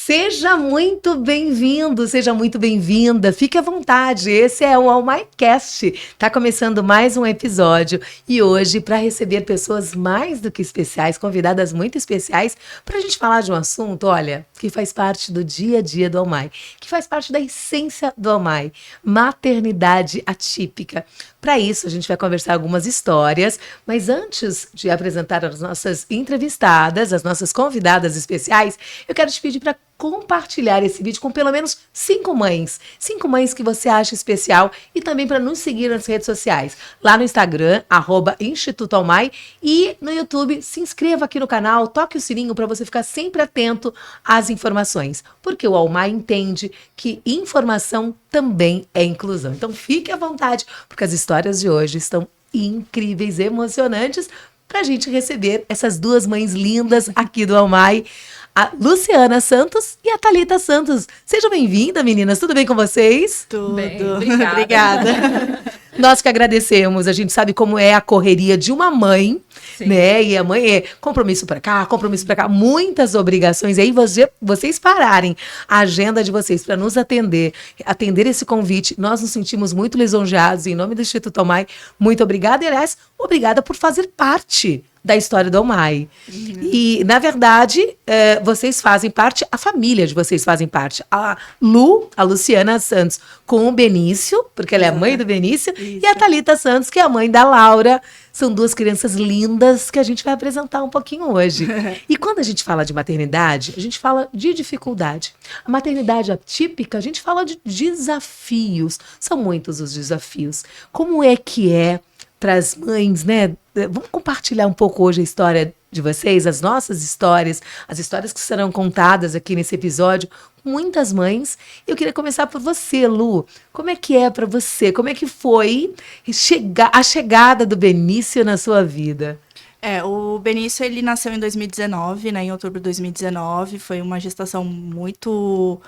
Seja muito bem-vindo, seja muito bem-vinda, fique à vontade, esse é o AllMyCast, tá começando mais um episódio e hoje para receber pessoas mais do que especiais, convidadas muito especiais, para a gente falar de um assunto, olha, que faz parte do dia a dia do AllMy, que faz parte da essência do AllMy, maternidade atípica. Para isso, a gente vai conversar algumas histórias, mas antes de apresentar as nossas entrevistadas, as nossas convidadas especiais, eu quero te pedir para compartilhar esse vídeo com pelo menos 5 mães. 5 mães que você acha especial e também para nos seguir nas redes sociais. Lá no Instagram, @Instituto AllMy, e no YouTube, se inscreva aqui no canal, toque o sininho para você ficar sempre atento às informações. Porque o AllMy entende que informação também é inclusão. Então fique à vontade, porque as histórias de hoje estão incríveis, emocionantes, para a gente receber essas duas mães lindas aqui do AllMy, a Luciana Santos e a Thalita Santos. Sejam bem-vindas, meninas. Tudo bem com vocês? Tudo. Bem, Obrigada. Nós que agradecemos. A gente sabe como é a correria de uma mãe, Sim. né? E a mãe é compromisso para cá, muitas obrigações. E aí vocês pararem a agenda de vocês para nos atender esse convite. Nós nos sentimos muito lisonjeados. Em nome do Instituto AllMy, muito obrigada. E, aliás, obrigada por fazer parte da história do AllMy. E, na verdade, vocês fazem parte, a família de vocês fazem parte. A Luciana Santos, com o Benício, porque ela é a mãe do Benício, e a Thalita Santos, que é a mãe da Laura. São duas crianças lindas que a gente vai apresentar um pouquinho hoje. E quando a gente fala de maternidade, a gente fala de dificuldade. A maternidade atípica, a gente fala de desafios. São muitos os desafios. Como é que é para as mães, né? Vamos compartilhar um pouco hoje a história de vocês, as nossas histórias, as histórias que serão contadas aqui nesse episódio, com muitas mães. Eu queria começar por você, Lu. Como é que é para você? Como é que foi a chegada do Benício na sua vida? O Benício, ele nasceu em 2019, né, em outubro de 2019, foi uma gestação muito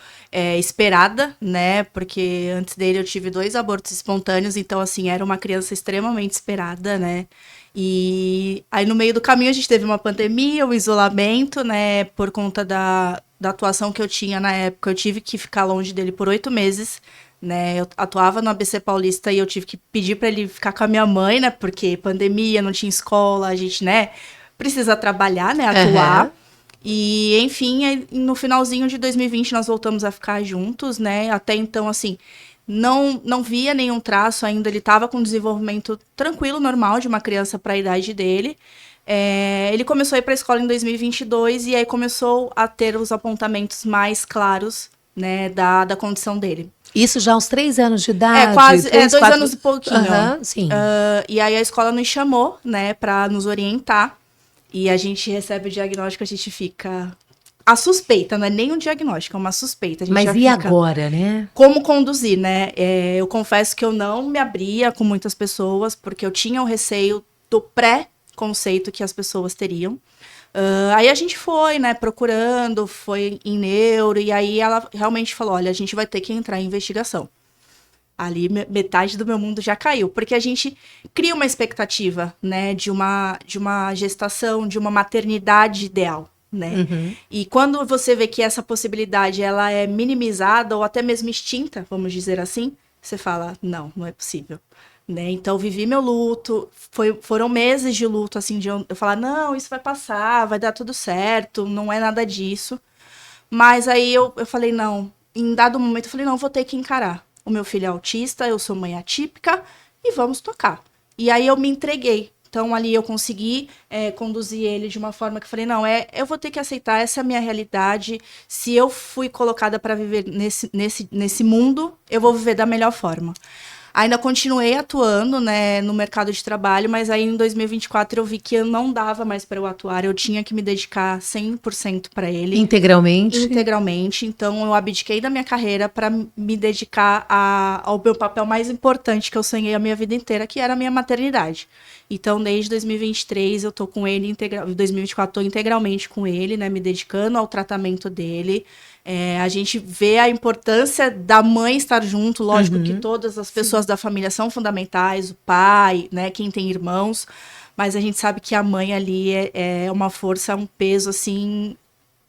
esperada, né, porque antes dele eu tive 2 abortos espontâneos, então, assim, era uma criança extremamente esperada, né, e aí no meio do caminho a gente teve uma pandemia, um isolamento, né, por conta da atuação que eu tinha na época, eu tive que ficar longe dele por 8 meses, né, eu atuava no ABC Paulista e eu tive que pedir para ele ficar com a minha mãe, né, porque pandemia, não tinha escola, a gente, né, precisa trabalhar, né, atuar. Uhum. E, enfim, no finalzinho de 2020 nós voltamos a ficar juntos, né, até então, assim, não via nenhum traço ainda, ele estava com desenvolvimento tranquilo, normal, de uma criança para a idade dele. Ele começou a ir para a escola em 2022 e aí começou a ter os apontamentos mais claros, né, da condição dele. Isso já aos 3 anos de idade? Quase, 3, 2 4... anos e pouquinho. Sim. E aí a escola nos chamou, né, pra nos orientar. E a gente recebe o diagnóstico, a gente fica... A suspeita, não é nem um diagnóstico, é uma suspeita. A gente Mas já e fica... agora, né? Como conduzir, né? Eu confesso que eu não me abria com muitas pessoas, porque eu tinha o receio do pré-conceito que as pessoas teriam. Aí a gente foi, né, procurando, foi em neuro, e aí ela realmente falou, olha, a gente vai ter que entrar em investigação. Ali metade do meu mundo já caiu, porque a gente cria uma expectativa, né, de uma gestação, de uma maternidade ideal, né? Uhum. E quando você vê que essa possibilidade, ela é minimizada ou até mesmo extinta, vamos dizer assim, você fala, não é possível. Né? Então, vivi meu luto, foram meses de luto, assim, de eu falar, não, isso vai passar, vai dar tudo certo, não é nada disso. Mas aí eu falei, não, em dado momento eu falei, não, vou ter que encarar. O meu filho é autista, eu sou mãe atípica e vamos tocar. E aí eu me entreguei. Então, ali eu consegui conduzir ele de uma forma que eu falei, não, eu vou ter que aceitar, essa é a minha realidade. Se eu fui colocada para viver nesse mundo, eu vou viver da melhor forma. Ainda continuei atuando, né, no mercado de trabalho, mas aí em 2024 eu vi que eu não dava mais para eu atuar, eu tinha que me dedicar 100% para ele. Integralmente? Integralmente, então eu abdiquei da minha carreira para me dedicar ao meu papel mais importante que eu sonhei a minha vida inteira, que era a minha maternidade. Então, desde 2023 eu tô com ele, em 2024 tô integralmente com ele, né, me dedicando ao tratamento dele. A gente vê a importância da mãe estar junto, lógico que todas as pessoas da família são fundamentais, o pai, né, quem tem irmãos, mas a gente sabe que a mãe ali é uma força, um peso, assim,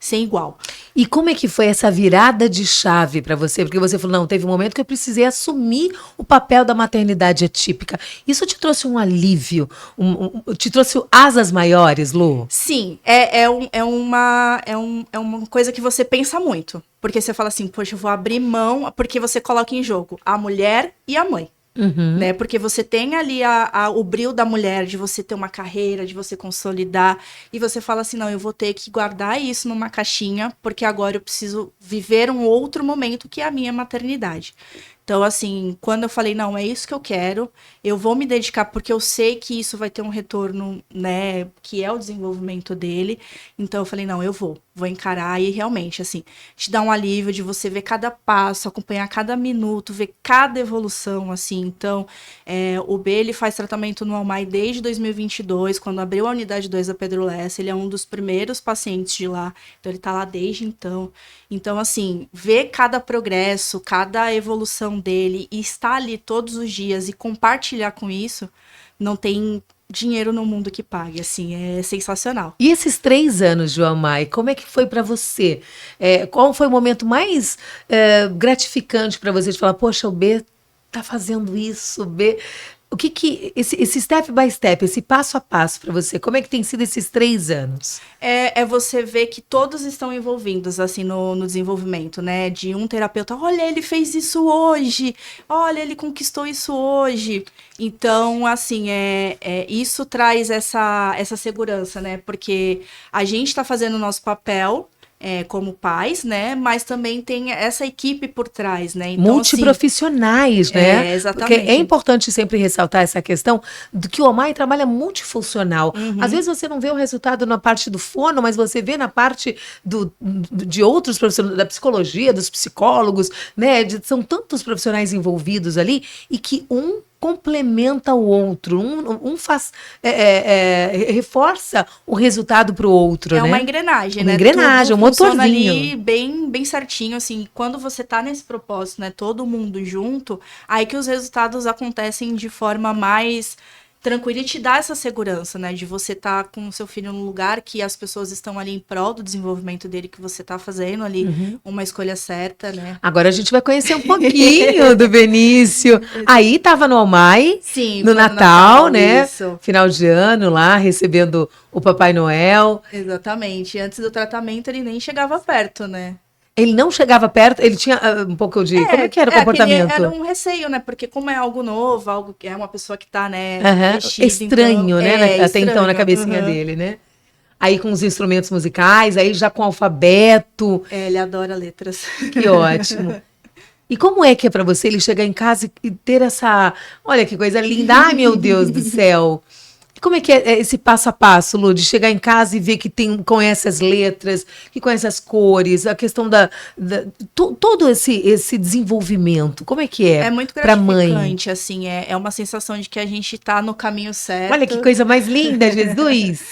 sem igual. E como é que foi essa virada de chave para você? Porque você falou, não, teve um momento que eu precisei assumir o papel da maternidade atípica. Isso te trouxe um alívio? Te trouxe asas maiores, Lu? Sim, é uma coisa que você pensa muito. Porque você fala assim, poxa, eu vou abrir mão, porque você coloca em jogo a mulher e a mãe. Né? Porque você tem ali o brilho da mulher, de você ter uma carreira, de você consolidar, e você fala assim, não, eu vou ter que guardar isso numa caixinha, porque agora eu preciso viver um outro momento que é a minha maternidade. Então, assim, quando eu falei, não, é isso que eu quero, eu vou me dedicar, porque eu sei que isso vai ter um retorno, né, que é o desenvolvimento dele. Então, eu falei, não, eu vou encarar, e realmente, assim, te dá um alívio de você ver cada passo, acompanhar cada minuto, ver cada evolução, assim. Então, o B, ele faz tratamento no Almai desde 2022, quando abriu a unidade 2 da Pedro Lessa, ele é um dos primeiros pacientes de lá, então ele tá lá desde então. Então, assim, ver cada progresso, cada evolução dele e estar ali todos os dias e compartilhar com isso, não tem dinheiro no mundo que pague, assim, é sensacional. E esses 3 anos, João Mai, como é que foi para você? Qual foi o momento mais gratificante para você de falar, poxa, o B tá fazendo isso, o B... O que esse step by step, esse passo a passo para você, como é que tem sido esses 3 anos? É você ver que todos estão envolvidos, assim, no desenvolvimento, né? De um terapeuta, olha, ele fez isso hoje, olha, ele conquistou isso hoje. Então, assim, isso traz essa segurança, né? Porque a gente está fazendo o nosso papel, como pais, né? Mas também tem essa equipe por trás, né? Então, multiprofissionais, assim, né? Exatamente. Porque é importante sempre ressaltar essa questão do que o Almai trabalha multifuncional. Às vezes você não vê o resultado na parte do fono, mas você vê na parte de outros profissionais, da psicologia, dos psicólogos, né? São tantos profissionais envolvidos ali e que complementa o outro, um faz reforça o resultado para o outro, né? É uma engrenagem, né? Uma engrenagem, tudo um motorzinho. Ali bem certinho, assim. Quando você tá nesse propósito, né? Todo mundo junto, aí que os resultados acontecem de forma mais tranquila e te dá essa segurança, né? De você estar com o seu filho num lugar que as pessoas estão ali em prol do desenvolvimento dele, que você tá fazendo ali uma escolha certa, né? Agora a gente vai conhecer um pouquinho do Benício. Aí tava no Almai, Sim, no Natal, né? Isso. Final de ano lá, recebendo o Papai Noel. Exatamente. Antes do tratamento ele nem chegava perto, né? Ele não chegava perto, ele tinha um pouco de... como é que era o comportamento? Era um receio, né? Porque como é algo novo, algo que é uma pessoa que tá, né, mexida, estranho, então, né? Até estranho, então, na cabecinha dele, né? Aí com os instrumentos musicais, aí já com alfabeto. Ele adora letras. Que ótimo. E como é que é para você ele chegar em casa e ter essa... Olha que coisa linda, ai meu Deus do céu. Como é que é esse passo a passo, Lu, de chegar em casa e ver que conhece as letras, que conhece as cores, a questão todo esse desenvolvimento, como é que é? É muito gratificante, assim, é uma sensação de que a gente tá no caminho certo. Olha que coisa mais linda, Jesus!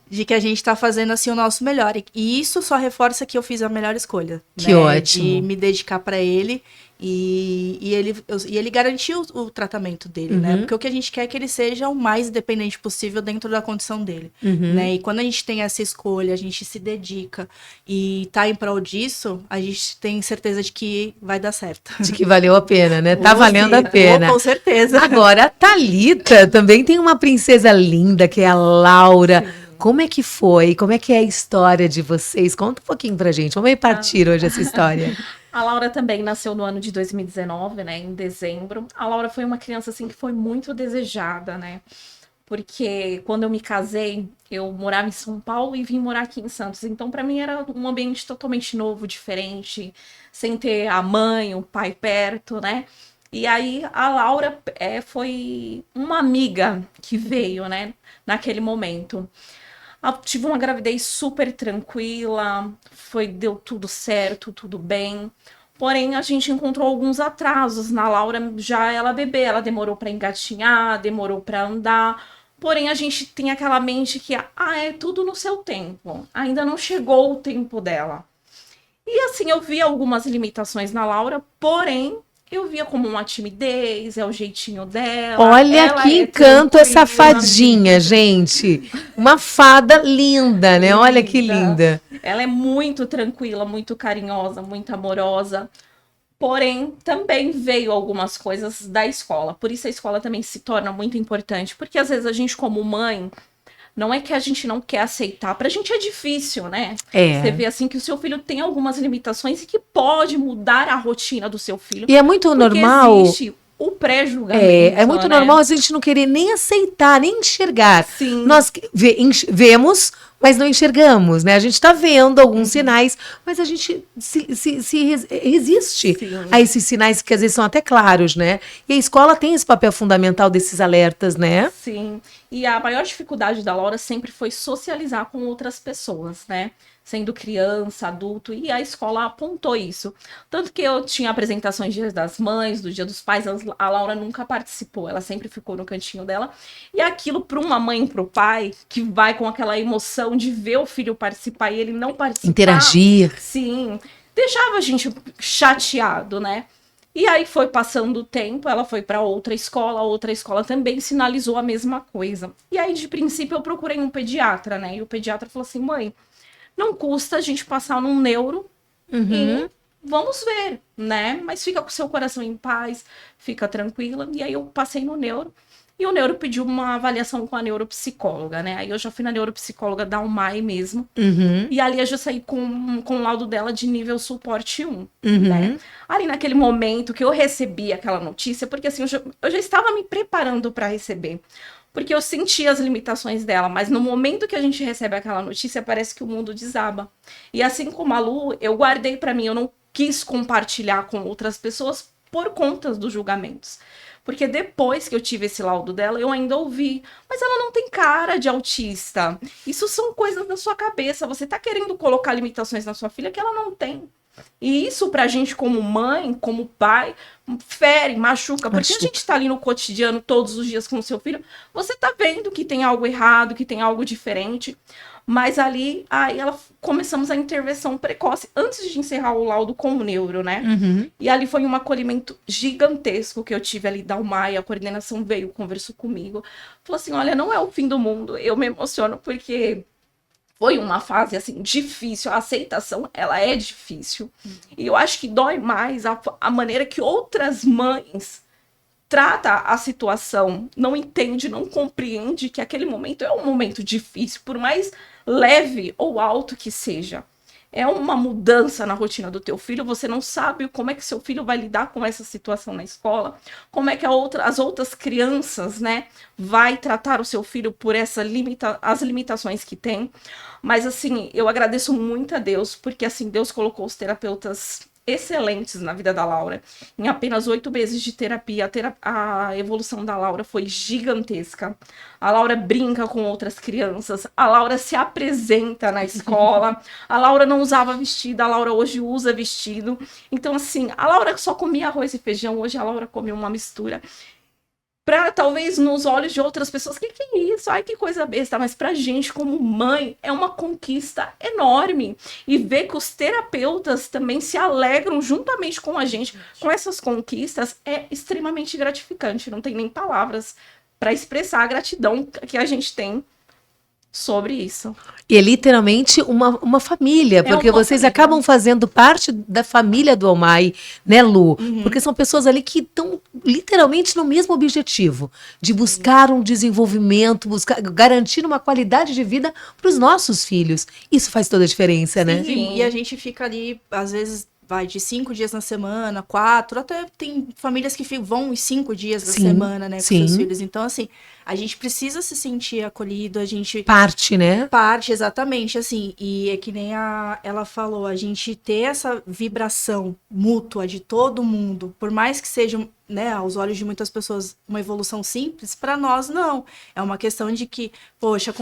De que a gente tá fazendo, assim, o nosso melhor. E isso só reforça que eu fiz a melhor escolha. Que ótimo. De me dedicar para ele. E ele garantiu o tratamento dele, né? Porque o que a gente quer é que ele seja o mais independente possível dentro da condição dele, né? E quando a gente tem essa escolha, a gente se dedica e tá em prol disso, a gente tem certeza de que vai dar certo. De que valeu a pena, né? Tá valendo a pena. Com certeza. Agora, a Thalita também tem uma princesa linda, que é a Laura. Sim. Como é que foi? Como é que é a história de vocês? Conta um pouquinho pra gente. Vamos partir hoje essa história. A Laura também nasceu no ano de 2019, né, em dezembro. A Laura foi uma criança, assim, que foi muito desejada, né? Porque quando eu me casei, eu morava em São Paulo e vim morar aqui em Santos. Então, para mim, era um ambiente totalmente novo, diferente, sem ter a mãe, o pai perto, né? E aí, a Laura foi uma amiga que veio, né, naquele momento. Tive uma gravidez super tranquila, deu tudo certo, tudo bem. Porém, a gente encontrou alguns atrasos na Laura, já ela bebê, ela demorou para engatinhar, demorou para andar. Porém, a gente tem aquela mente que, é tudo no seu tempo, ainda não chegou o tempo dela. E assim, eu vi algumas limitações na Laura, porém, eu via como uma timidez, é o jeitinho dela. Olha ela que é encanto essa tranquila, fadinha, gente. Uma fada linda, né? Olha que linda. Ela é muito tranquila, muito carinhosa, muito amorosa. Porém, também veio algumas coisas da escola. Por isso a escola também se torna muito importante. Porque às vezes a gente, como mãe, não é que a gente não quer aceitar. Pra gente é difícil, né? É. Você vê assim que o seu filho tem algumas limitações e que pode mudar a rotina do seu filho. E é muito Porque normal. existe o pré-julgamento. É muito né? normal a gente não querer nem aceitar, nem enxergar. Sim. Nós vemos, mas não enxergamos, né? A gente está vendo alguns sinais, mas a gente resiste Sim. a esses sinais que às vezes são até claros, né? E a escola tem esse papel fundamental desses alertas, né? Sim. E a maior dificuldade da Laura sempre foi socializar com outras pessoas, né? Sendo criança, adulto, e a escola apontou isso. Tanto que eu tinha apresentações Dia das Mães, do Dia dos Pais, a Laura nunca participou, ela sempre ficou no cantinho dela. E aquilo para uma mãe e para o pai, que vai com aquela emoção de ver o filho participar e ele não participar. Interagir. Sim, deixava a gente chateado, né? E aí foi passando o tempo, ela foi para outra escola, a outra escola também sinalizou a mesma coisa. E aí, de princípio, eu procurei um pediatra, né? E o pediatra falou assim, mãe, não custa a gente passar num neuro e vamos ver, né? Mas fica com o seu coração em paz, fica tranquila. E aí eu passei no neuro e o neuro pediu uma avaliação com a neuropsicóloga, né? Aí eu já fui na neuropsicóloga da UMAI mesmo. E ali eu já saí com o laudo dela de nível suporte 1, né? Ali naquele momento que eu recebi aquela notícia, porque assim, eu já estava me preparando para receber. Porque eu senti as limitações dela, mas no momento que a gente recebe aquela notícia, parece que o mundo desaba. E assim como a Lu, eu guardei para mim, eu não quis compartilhar com outras pessoas por conta dos julgamentos. Porque depois que eu tive esse laudo dela, eu ainda ouvi, mas ela não tem cara de autista. Isso são coisas da sua cabeça. Você tá querendo colocar limitações na sua filha que ela não tem. E isso pra gente como mãe, como pai, fere, machuca. Porque a gente tá ali no cotidiano todos os dias com o seu filho, você tá vendo que tem algo errado, que tem algo diferente. Mas ali, aí começamos a intervenção precoce, antes de encerrar o laudo com o neuro, né? E ali foi um acolhimento gigantesco que eu tive ali da UMAI, a coordenação veio, conversou comigo. Falou assim, olha, não é o fim do mundo. Eu me emociono porque foi uma fase, assim, difícil. A aceitação, ela é difícil. E eu acho que dói mais a maneira que outras mães trata a situação, não entende, não compreende que aquele momento é um momento difícil, por mais leve ou alto que seja. É uma mudança na rotina do teu filho, você não sabe como é que seu filho vai lidar com essa situação na escola, como é que as outras crianças, né, vai tratar o seu filho por as limitações que tem. Mas, assim, eu agradeço muito a Deus, porque, assim, Deus colocou os terapeutas excelentes na vida da Laura. Em apenas 8 meses de terapia, a evolução da Laura foi gigantesca. A Laura brinca com outras crianças, a Laura se apresenta na escola, a Laura não usava vestido, a Laura hoje usa vestido. Então, assim, a Laura só comia arroz e feijão, hoje a Laura come uma mistura. Pra, talvez, nos olhos de outras pessoas, que é isso? Ai, que coisa besta. Mas pra gente, como mãe, é uma conquista enorme. E ver que os terapeutas também se alegram juntamente com a gente com essas conquistas é extremamente gratificante. Não tem nem palavras para expressar a gratidão que a gente tem sobre isso. E é literalmente uma família, porque vocês acabam fazendo parte da família do Almai, né, Lu? Porque são pessoas ali que estão literalmente no mesmo objetivo, de buscar um desenvolvimento, garantir uma qualidade de vida para os nossos filhos. Isso faz toda a diferença, né? Sim, e a gente fica ali, às vezes, vai de 5 dias na semana, 4, até tem famílias que vão os 5 dias na semana, né, com seus filhos. Então, assim, a gente precisa se sentir acolhido, a gente... Parte, né? Parte, exatamente, assim, e é que nem ela falou, a gente ter essa vibração mútua de todo mundo, por mais que seja, né, aos olhos de muitas pessoas, uma evolução simples, para nós não. É uma questão de que, poxa,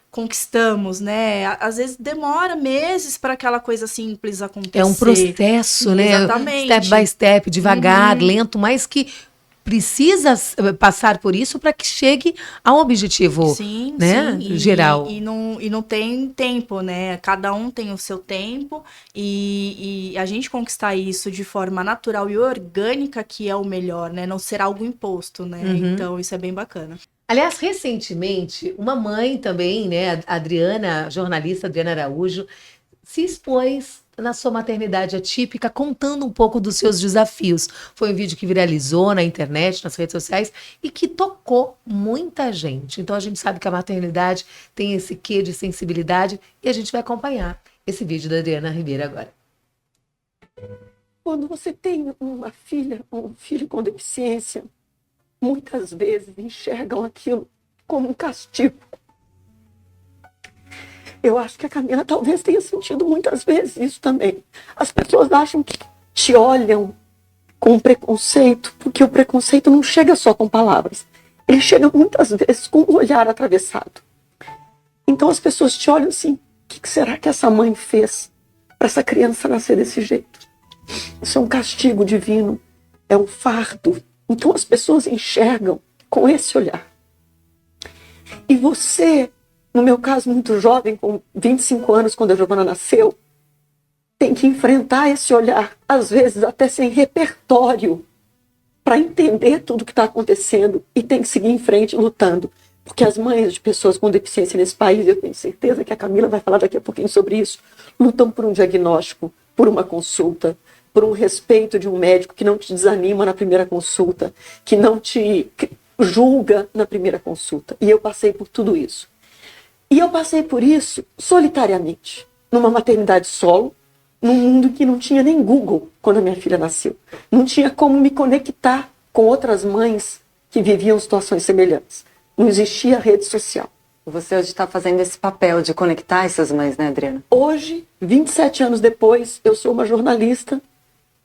conquistamos, né? Às vezes demora meses para aquela coisa simples acontecer. É um processo, né? Exatamente. Step by step, devagar, lento, mas que precisa passar por isso para que chegue ao objetivo, Sim, né, sim. geral. E não tem tempo, né? Cada um tem o seu tempo e a gente conquistar isso de forma natural e orgânica que é o melhor, né? Não ser algo imposto, né? Então isso é bem bacana. Aliás, recentemente, uma mãe também, né, a Adriana, a jornalista Adriana Araújo, se expôs na sua maternidade atípica, contando um pouco dos seus desafios. Foi um vídeo que viralizou na internet, nas redes sociais, e que tocou muita gente. Então a gente sabe que a maternidade tem esse quê de sensibilidade e a gente vai acompanhar esse vídeo da Adriana Ribeiro agora. Quando você tem uma filha ou um filho com deficiência, muitas vezes enxergam aquilo como um castigo. Eu acho que a Camila talvez tenha sentido muitas vezes isso também. As pessoas acham que te olham com preconceito, porque o preconceito não chega só com palavras. Ele chega muitas vezes com um olhar atravessado. Então as pessoas te olham assim, o que será que essa mãe fez para essa criança nascer desse jeito? Isso é um castigo divino, é um fardo. Então as pessoas enxergam com esse olhar. E você, no meu caso muito jovem, com 25 anos, quando a Giovana nasceu, tem que enfrentar esse olhar, às vezes até sem repertório, para entender tudo o que está acontecendo e tem que seguir em frente lutando. Porque as mães de pessoas com deficiência nesse país, eu tenho certeza que a Camila vai falar daqui a pouquinho sobre isso, lutam por um diagnóstico, por uma consulta, por um respeito de um médico que não te desanima na primeira consulta, que não te julga na primeira consulta. E eu passei por tudo isso. E eu passei por isso solitariamente, numa maternidade solo, num mundo que não tinha nem Google quando a minha filha nasceu. Não tinha como me conectar com outras mães que viviam situações semelhantes. Não existia rede social. Você hoje está fazendo esse papel de conectar essas mães, né, Adriana? Hoje, 27 anos depois, eu sou uma jornalista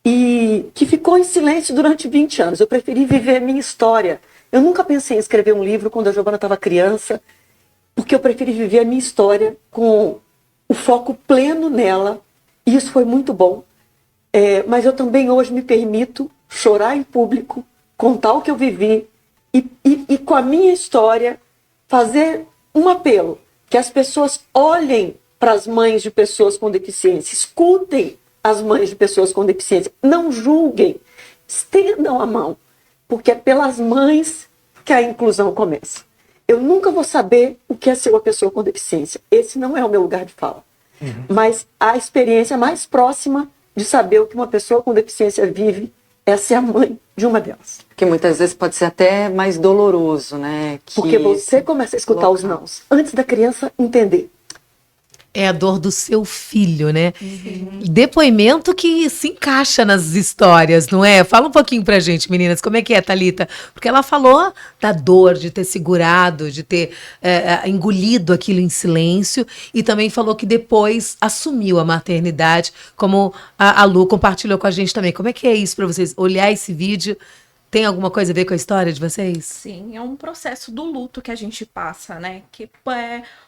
e que ficou em silêncio durante 20 anos. Eu preferi viver a minha história. Eu nunca pensei em escrever um livro quando a Giovana estava criança, porque eu preferi viver a minha história com o foco pleno nela, e isso foi muito bom. Mas eu também hoje me permito chorar em público, contar o que eu vivi, e com a minha história fazer um apelo, que as pessoas olhem para as mães de pessoas com deficiência, escutem as mães de pessoas com deficiência, não julguem, estendam a mão, porque é pelas mães que a inclusão começa. Eu nunca vou saber o que é ser uma pessoa com deficiência. Esse não é o meu lugar de fala. Mas a experiência mais próxima de saber o que uma pessoa com deficiência vive é ser a mãe de uma delas. Porque muitas vezes pode ser até mais doloroso, né? Porque você começa a escutar os nãos antes da criança entender. É a dor do seu filho, né? Depoimento que se encaixa nas histórias, não é? Fala um pouquinho pra gente, meninas, como é que é, Thalita? Porque ela falou da dor de ter segurado, de ter engolido aquilo em silêncio, e também falou que depois assumiu a maternidade, como a Lu compartilhou com a gente também. Como é que é isso pra vocês? Olhar esse vídeo, tem alguma coisa a ver com a história de vocês? Sim, é um processo do luto que a gente passa, né? Que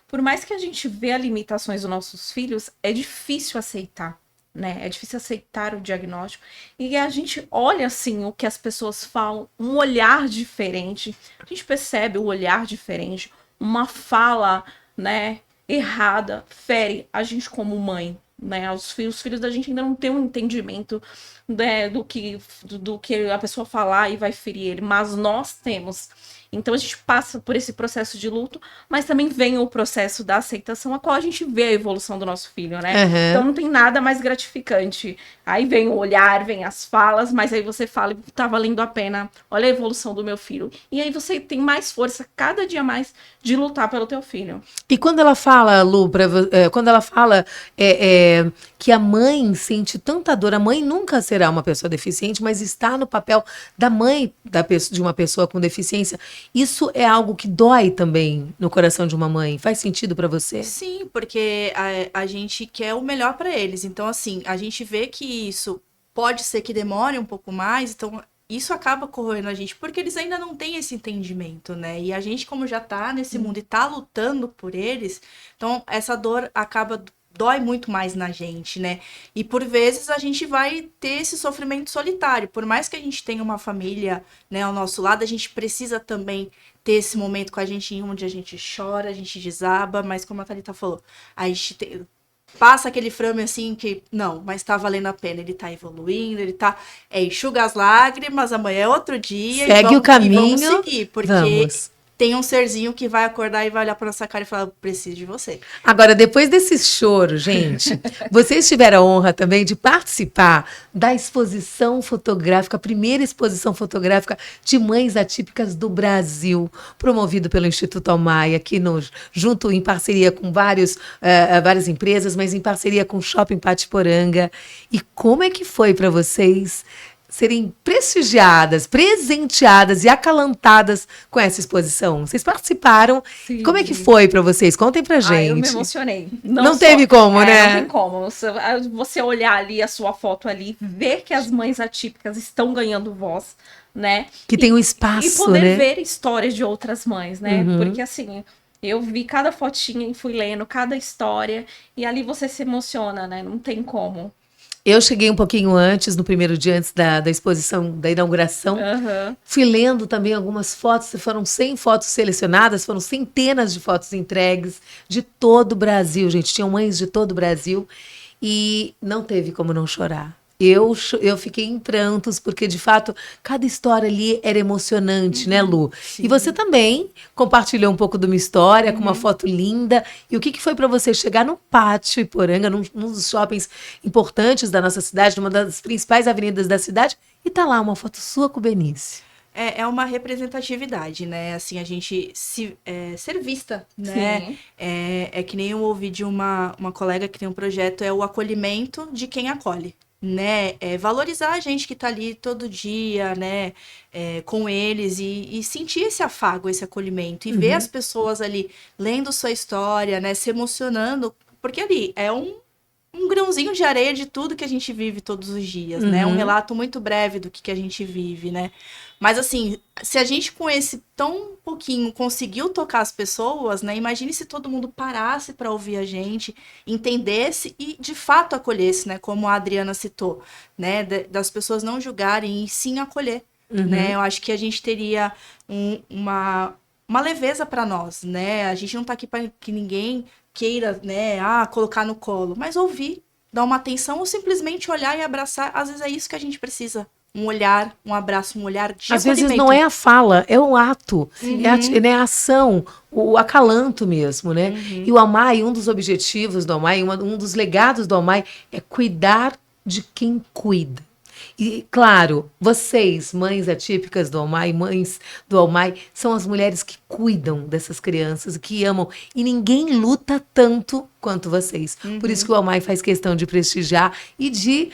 por mais que a gente vê as limitações dos nossos filhos, é difícil aceitar, né? É difícil aceitar o diagnóstico. E a gente olha, assim, o que as pessoas falam, um olhar diferente. A gente percebe o olhar diferente, uma fala, né, errada, fere a gente como mãe, né? Os filhos da gente ainda não têm um entendimento, né, do que a pessoa falar e vai ferir ele, mas nós temos. Então a gente passa por esse processo de luto, mas também vem o processo da aceitação, a qual a gente vê a evolução do nosso filho, né? Uhum. Então não tem nada mais gratificante. Aí vem o olhar, vem as falas, mas aí você fala, tá valendo a pena, olha a evolução do meu filho. E aí você tem mais força, cada dia mais, de lutar pelo teu filho. E quando ela fala, Lu, quando ela fala que a mãe sente tanta dor, a mãe nunca será uma pessoa deficiente, mas está no papel da mãe de uma pessoa com deficiência. Isso é algo que dói também no coração de uma mãe. Faz sentido pra você? Sim, porque a gente quer o melhor para eles. Então, assim, a gente vê que isso pode ser que demore um pouco mais, então isso acaba corroendo a gente, porque eles ainda não têm esse entendimento, né? E a gente, como já tá nesse mundo e tá lutando por eles, então essa dor acaba dói muito mais na gente, né? E por vezes a gente vai ter esse sofrimento solitário. Por mais que a gente tenha uma família, né, ao nosso lado, a gente precisa também ter esse momento com a gente onde a gente chora, a gente desaba, mas como a Thalita falou, a gente passa aquele frame assim que, não, mas tá valendo a pena, ele tá evoluindo, ele tá, enxuga as lágrimas, amanhã é outro dia. Segue o caminho. E vamos seguir, porque Vamos. tem um serzinho que vai acordar e vai olhar pra nossa cara e falar, eu preciso de você. Agora, depois desse choro, gente, vocês tiveram a honra também de participar da exposição fotográfica, a primeira exposição fotográfica de mães atípicas do Brasil, promovido pelo Instituto Almaia, aqui junto em parceria com várias empresas, mas em parceria com o Shopping Patiporanga. E como é que foi para vocês serem prestigiadas, presenteadas e acalantadas com essa exposição? Vocês participaram? Sim. Como é que foi para vocês? Contem pra gente. Eu me emocionei. Não teve como, né? Não tem como. Você olhar ali a sua foto ali, ver que as mães atípicas estão ganhando voz, né? Que tem um espaço, e poder né? ver histórias de outras mães, né? Uhum. Porque assim, eu vi cada fotinha e fui lendo cada história e ali você se emociona, né? Não tem como. Eu cheguei um pouquinho antes, no primeiro dia antes da exposição, da inauguração. Uhum. Fui lendo também algumas fotos, foram 100 fotos selecionadas, foram centenas de fotos entregues de todo o Brasil, gente. Tinham mães de todo o Brasil e não teve como não chorar. Eu fiquei em prantos, porque, de fato, cada história ali era emocionante, né, Lu? Sim. E você também compartilhou um pouco de uma história, com uma foto linda. E o que foi para você chegar no Pátio Iporanga, num dos shoppings importantes da nossa cidade, numa das principais avenidas da cidade, e tá lá uma foto sua com o Benício? É uma representatividade, né? Assim, a gente ser vista, né? Sim. É que nem eu ouvi de uma colega que tem um projeto, é o acolhimento de quem acolhe, né? Valorizar a gente que tá ali todo dia, né? Com eles e sentir esse afago, esse acolhimento. E ver as pessoas ali lendo sua história, né? Se emocionando. Porque ali é um grãozinho de areia de tudo que a gente vive todos os dias, né? Um relato muito breve do que a gente vive, né? Mas assim, se a gente com esse tão pouquinho conseguiu tocar as pessoas, né? Imagine se todo mundo parasse para ouvir a gente, entendesse e de fato acolhesse, né? Como a Adriana citou, né? Das pessoas não julgarem e sim acolher, né? Eu acho que a gente teria uma leveza para nós, né? A gente não tá aqui para que ninguém queira, né? Colocar no colo, mas ouvir, dar uma atenção ou simplesmente olhar e abraçar. Às vezes é isso que a gente precisa. Um olhar, um abraço, um olhar de Às acolhimento. vezes não é a fala, é o ato, é a ação, o acalanto mesmo, né? E o Almaia, um dos objetivos do Almaia, um dos legados do Almaia é cuidar de quem cuida. E, claro, vocês, mães atípicas do Almaia, mães do Almaia, são as mulheres que cuidam dessas crianças, que amam. E ninguém luta tanto quanto vocês. Por isso que o Almaia faz questão de prestigiar e de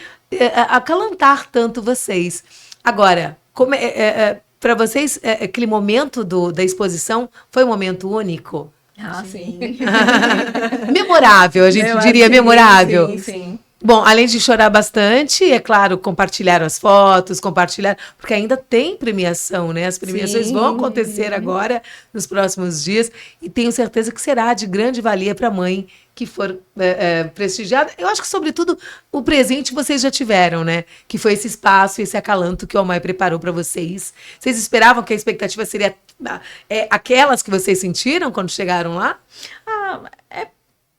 acalantar tanto vocês. Agora, para vocês, aquele momento da exposição foi um momento único? Sim. Memorável, a gente diria memorável. Sim, sim. Bom, além de chorar bastante, é claro, compartilharam as fotos, porque ainda tem premiação, né? As premiações vão acontecer agora, nos próximos dias, e tenho certeza que será de grande valia para a mãe que for prestigiada. Eu acho que, sobretudo, o presente vocês já tiveram, né? Que foi esse espaço, esse acalanto que o Almaia preparou para vocês. Vocês esperavam que a expectativa seria aquelas que vocês sentiram quando chegaram lá?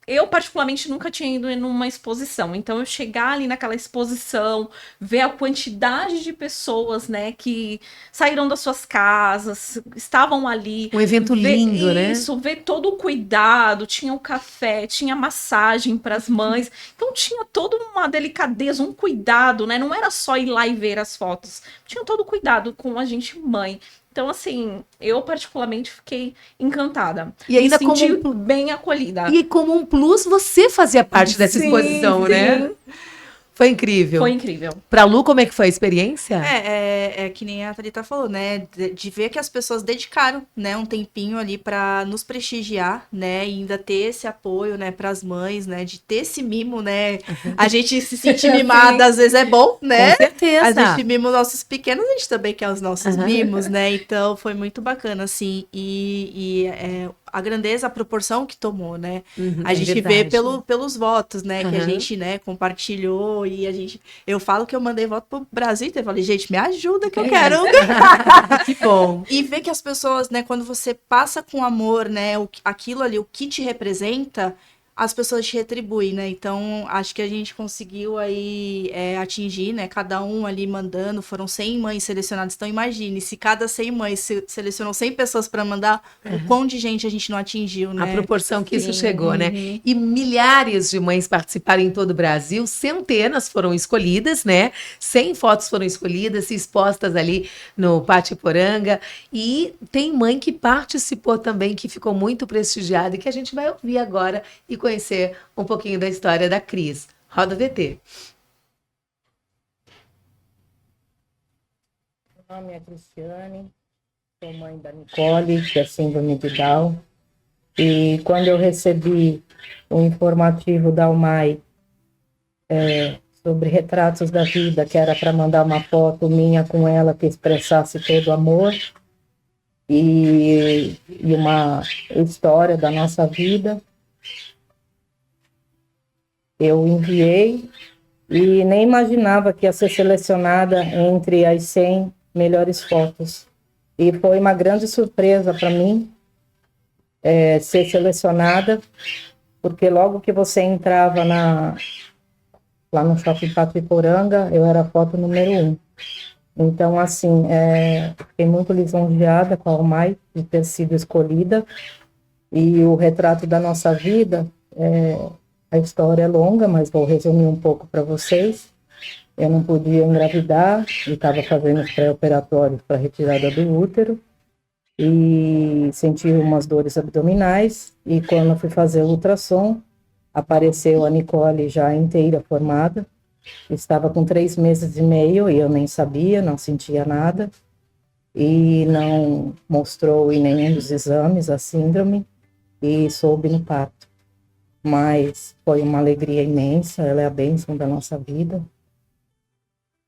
Eu, particularmente, nunca tinha ido em uma exposição. Então, eu chegar ali naquela exposição, ver a quantidade de pessoas, né, que saíram das suas casas, estavam ali. Um evento lindo, né? Isso, ver todo o cuidado. Tinha o café, tinha massagem para as mães. Então, tinha toda uma delicadeza, um cuidado, né? Não era só ir lá e ver as fotos. Tinha todo o cuidado com a gente, mãe. Então, assim, eu particularmente fiquei encantada. E ainda me senti bem acolhida. E como um plus, você fazia parte dessa exposição, né? Foi incrível. Foi incrível. Pra Lu, como é que foi a experiência? É que nem a Thalita falou, né? De ver que as pessoas dedicaram, né, um tempinho ali para nos prestigiar, né? E ainda ter esse apoio, né, pras mães, né? De ter esse mimo, né? A gente se sentir mimada às vezes é bom, né? Com certeza. A gente mima os nossos pequenos, a gente também quer os nossos mimos, né? Então foi muito bacana, assim. a grandeza, a proporção que tomou, né? A É gente verdade. vê pelos votos, né? Que a Aham. gente, né, compartilhou e a gente... Eu falo que eu mandei voto pro Brasil inteiro. Eu falei, gente, me ajuda que eu quero. Que bom. E ver que as pessoas, né, quando você passa com amor, né, aquilo ali, o que te representa, as pessoas te retribuem, né? Então, acho que a gente conseguiu aí atingir, né? Cada um ali mandando, foram 100 mães selecionadas. Então, imagine, se cada 100 mães selecionou 100 pessoas para mandar, o quão de gente a gente não atingiu, A né? proporção que isso Sim. chegou, né? Uhum. E milhares de mães participaram em todo o Brasil, centenas foram escolhidas, né? 100 fotos foram escolhidas, expostas ali no Pátio Poranga. E tem mãe que participou também, que ficou muito prestigiada e que a gente vai ouvir agora e conhecer um pouquinho da história da Cris. Roda o VT. Meu nome é Cristiane, sou mãe da Nicole, que é síndrome de Down. E quando eu recebi o informativo da UMAI sobre retratos da vida, que era para mandar uma foto minha com ela que expressasse todo o amor e uma história da nossa vida, eu enviei e nem imaginava que ia ser selecionada entre as 100 melhores fotos. E foi uma grande surpresa para mim ser selecionada, porque logo que você entrava lá no Shopping Pátio Poranga, eu era a foto número 1. Então, assim, fiquei muito lisonjeada com a UMAI de ter sido escolhida. E o retrato da nossa vida, a história é longa, mas vou resumir um pouco para vocês. Eu não podia engravidar e estava fazendo os pré-operatórios para retirada do útero e senti umas dores abdominais. E quando eu fui fazer o ultrassom, apareceu a Nicole já inteira formada. Estava com 3 meses e meio e eu nem sabia, não sentia nada. E não mostrou em nenhum dos exames a síndrome e soube no parto. Mas foi uma alegria imensa, ela é a bênção da nossa vida.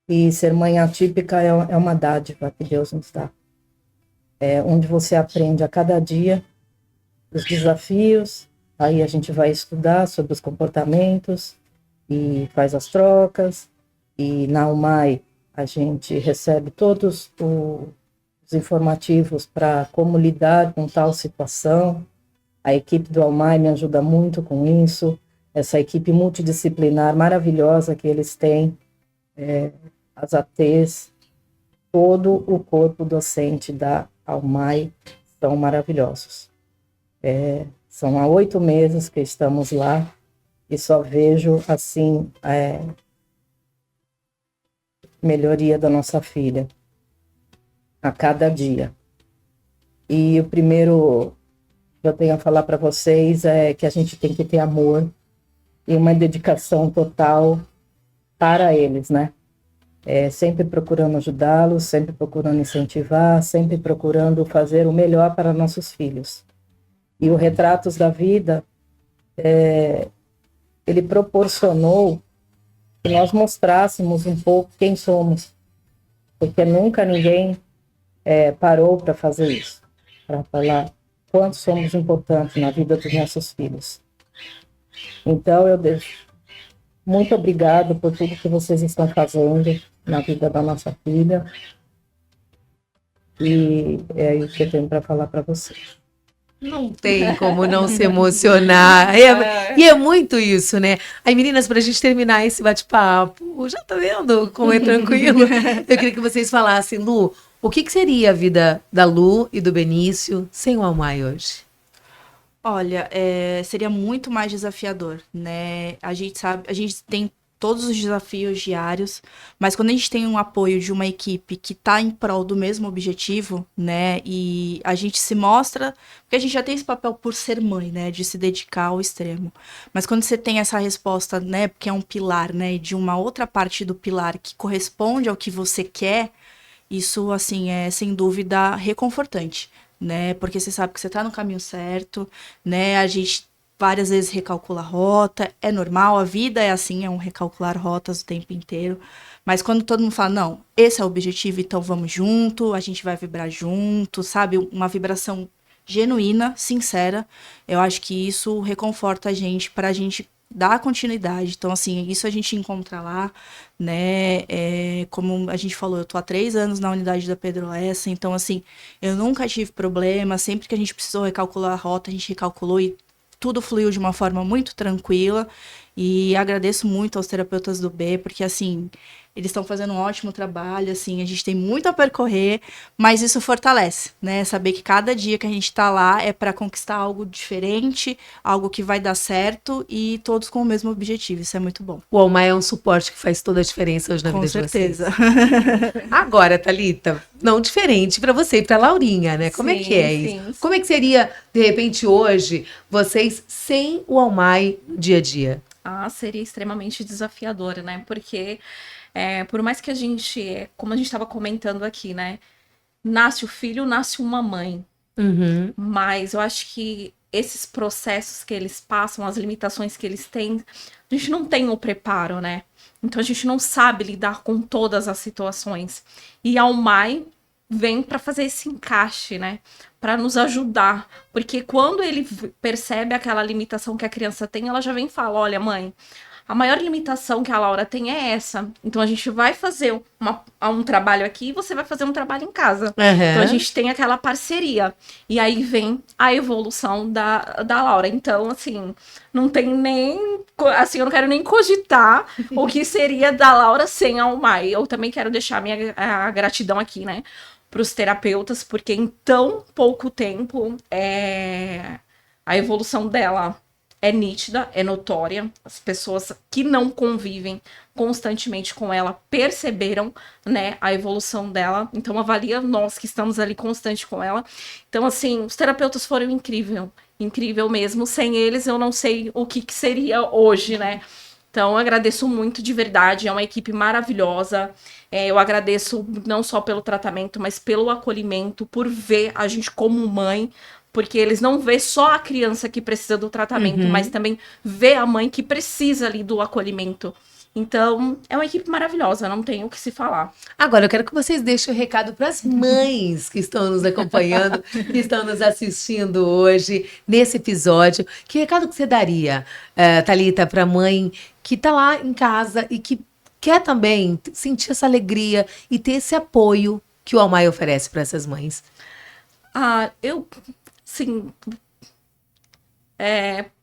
E ser mãe atípica é uma dádiva que Deus nos dá. Onde você aprende a cada dia os desafios, aí a gente vai estudar sobre os comportamentos e faz as trocas. E na UMAI a gente recebe todos os informativos para como lidar com tal situação. A equipe do UMAI me ajuda muito com isso, essa equipe multidisciplinar maravilhosa que eles têm, as ATs, todo o corpo docente da UMAI são maravilhosos. São há 8 meses que estamos lá e só vejo, assim, melhoria da nossa filha a cada dia. E o primeiro que eu tenho a falar para vocês é que a gente tem que ter amor e uma dedicação total para eles, né? Sempre procurando ajudá-los, sempre procurando incentivar, sempre procurando fazer o melhor para nossos filhos. E o Retratos da Vida, ele proporcionou que nós mostrássemos um pouco quem somos, porque nunca ninguém parou para fazer isso, para falar quanto somos importantes na vida dos nossos filhos. Então, eu deixo muito obrigado por tudo que vocês estão fazendo na vida da nossa filha. E é isso que eu tenho para falar para vocês. Não tem como não se emocionar. E é muito isso, né? Aí, meninas, pra gente terminar esse bate-papo, já tá vendo como é tranquilo? Eu queria que vocês falassem, Lu, o que seria a vida da Lu e do Benício sem o Almai hoje? Olha, seria muito mais desafiador, né? A gente sabe, a gente tem todos os desafios diários, mas quando a gente tem um apoio de uma equipe que está em prol do mesmo objetivo, né? E a gente se mostra, porque a gente já tem esse papel por ser mãe, né? De se dedicar ao extremo. Mas quando você tem essa resposta, né? Porque é um pilar, né? De uma outra parte do pilar que corresponde ao que você quer, isso, assim, é sem dúvida reconfortante, né? Porque você sabe que você tá no caminho certo, né? A gente várias vezes recalcula a rota, é normal, a vida é assim, é um recalcular rotas o tempo inteiro. Mas quando todo mundo fala, não, esse é o objetivo, então vamos junto, a gente vai vibrar junto, sabe? Uma vibração genuína, sincera. Eu acho que isso reconforta a gente, pra gente dar continuidade. Então, assim, isso a gente encontra lá, né? Como a gente falou, eu tô há 3 anos na unidade da Pedro Lessa, então, assim, eu nunca tive problema. Sempre que a gente precisou recalcular a rota, a gente recalculou e tudo fluiu de uma forma muito tranquila. E agradeço muito aos terapeutas do B, porque, assim, eles estão fazendo um ótimo trabalho, assim, a gente tem muito a percorrer, mas isso fortalece, né? Saber que cada dia que a gente tá lá é para conquistar algo diferente, algo que vai dar certo e todos com o mesmo objetivo. Isso é muito bom. O Almai é um suporte que faz toda a diferença hoje na Com vida de vocês. certeza. Agora, Thalita, não diferente para você e para Laurinha, né? Como é que é isso? Sim. Como é que seria, de repente, hoje, vocês sem o Almai no dia a dia? Ah, seria extremamente desafiador, né? Porque por mais que a gente, como a gente estava comentando aqui, né? Nasce o filho, nasce uma mãe. Uhum. Mas eu acho que esses processos que eles passam, as limitações que eles têm, a gente não tem o preparo, né? Então a gente não sabe lidar com todas as situações. E a Almai vem para fazer esse encaixe, né? Para nos ajudar. Porque quando ele percebe aquela limitação que a criança tem, ela já vem e fala: olha, mãe, a maior limitação que a Laura tem é essa. Então a gente vai fazer um trabalho aqui e você vai fazer um trabalho em casa. Uhum. Então a gente tem aquela parceria. E aí vem a evolução da Laura. Então, assim, não tem nem... Assim, eu não quero nem cogitar o que seria da Laura sem a Almai. Eu também quero deixar a gratidão aqui, né? Para os terapeutas, porque em tão pouco tempo a evolução dela é nítida, é notória. As pessoas que não convivem constantemente com ela perceberam, né, a evolução dela. Então avalia nós que estamos ali constante com ela. Então, assim, os terapeutas foram incrível mesmo. Sem eles eu não sei o que seria hoje, né? Então, eu agradeço muito de verdade, é uma equipe maravilhosa. Eu agradeço não só pelo tratamento, mas pelo acolhimento, por ver a gente como mãe, porque eles não vê só a criança que precisa do tratamento, mas também vê a mãe que precisa ali do acolhimento. Então, é uma equipe maravilhosa, não tem o que se falar. Agora, eu quero que vocês deixem o recado para as mães que estão nos acompanhando, que estão nos assistindo hoje, nesse episódio. Que recado que você daria, Thalita, para a mãe que está lá em casa e que quer também sentir essa alegria e ter esse apoio que o Almai oferece para essas mães? Sim,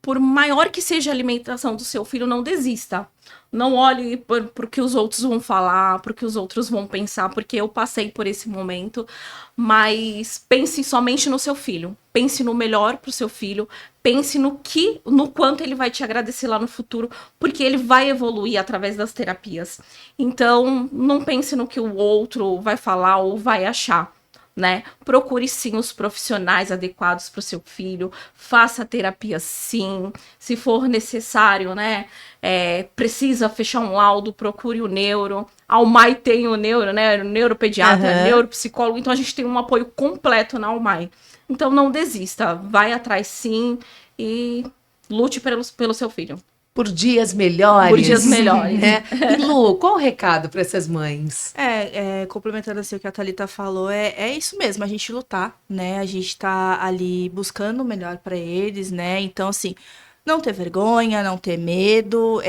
por maior que seja a alimentação do seu filho, não desista. Não olhe para o que os outros vão falar, para o que os outros vão pensar, porque eu passei por esse momento. Mas pense somente no seu filho. Pense no melhor para o seu filho. Pense no quanto ele vai te agradecer lá no futuro, porque ele vai evoluir através das terapias. Então, não pense no que o outro vai falar ou vai achar, né? Procure sim os profissionais adequados para o seu filho, faça terapia sim, se for necessário, né? Precisa fechar um laudo, procure o neuro. A Almai tem o neuro, né? O neuropediatra, neuropsicólogo, então a gente tem um apoio completo na Almai. Então não desista, vai atrás sim e lute pelo seu filho. Por dias melhores. Por dias melhores. Né? E Lu, qual o recado para essas mães? Complementando assim o que a Thalita falou, é isso mesmo, a gente lutar, né? A gente tá ali buscando o melhor para eles, né? Então, assim, não ter vergonha, não ter medo,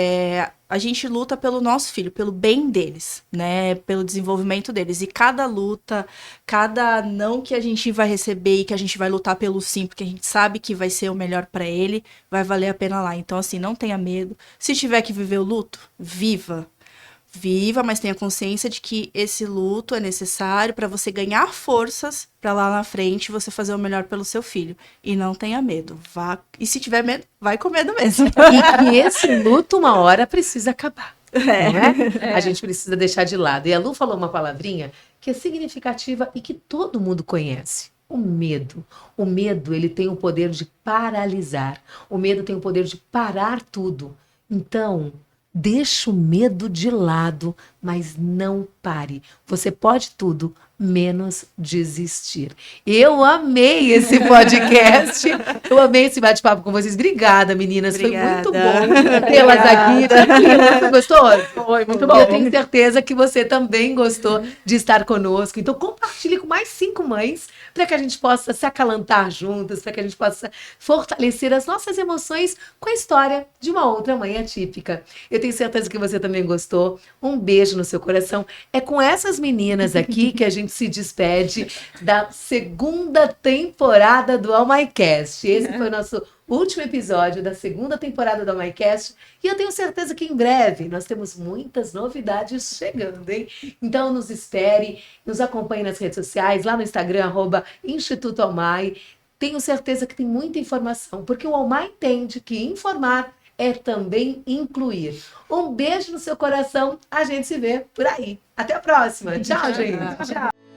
a gente luta pelo nosso filho, pelo bem deles, né? Pelo desenvolvimento deles. E cada luta, cada não que a gente vai receber e que a gente vai lutar pelo sim, porque a gente sabe que vai ser o melhor para ele, vai valer a pena lá. Então, assim, não tenha medo. Se tiver que viver o luto, viva. Viva, mas tenha consciência de que esse luto é necessário para você ganhar forças para lá na frente você fazer o melhor pelo seu filho. E não tenha medo. Vá. E se tiver medo, vai com medo mesmo. E esse luto, uma hora, precisa acabar. Não é? A gente precisa deixar de lado. E a Lu falou uma palavrinha que é significativa e que todo mundo conhece. O medo. O medo, ele tem o poder de paralisar. O medo tem o poder de parar tudo. Então, deixa o medo de lado, mas não pare. Você pode tudo, menos desistir. Eu amei esse podcast. Eu amei esse bate-papo com vocês. Obrigada, meninas. Obrigada. Foi muito bom tê-las aqui. Tranquila. Você gostou? Foi muito bom. Eu tenho certeza que você também gostou de estar conosco. Então, compartilhe com mais 5 mães para que a gente possa se acalantar juntos, para que a gente possa fortalecer as nossas emoções com a história de uma outra mãe atípica. Eu tenho certeza que você também gostou. Um beijo no seu coração. É com essas meninas aqui que a gente se despede da segunda temporada do All My Cast. Esse foi o nosso último episódio da segunda temporada do MyCast, e eu tenho certeza que em breve nós temos muitas novidades chegando, hein? Então nos espere, nos acompanhe nas redes sociais, lá no Instagram, @Instituto Almai. Tenho certeza que tem muita informação, porque o Almai entende que informar é também incluir. Um beijo no seu coração, a gente se vê por aí. Até a próxima. Tchau, gente. Tchau.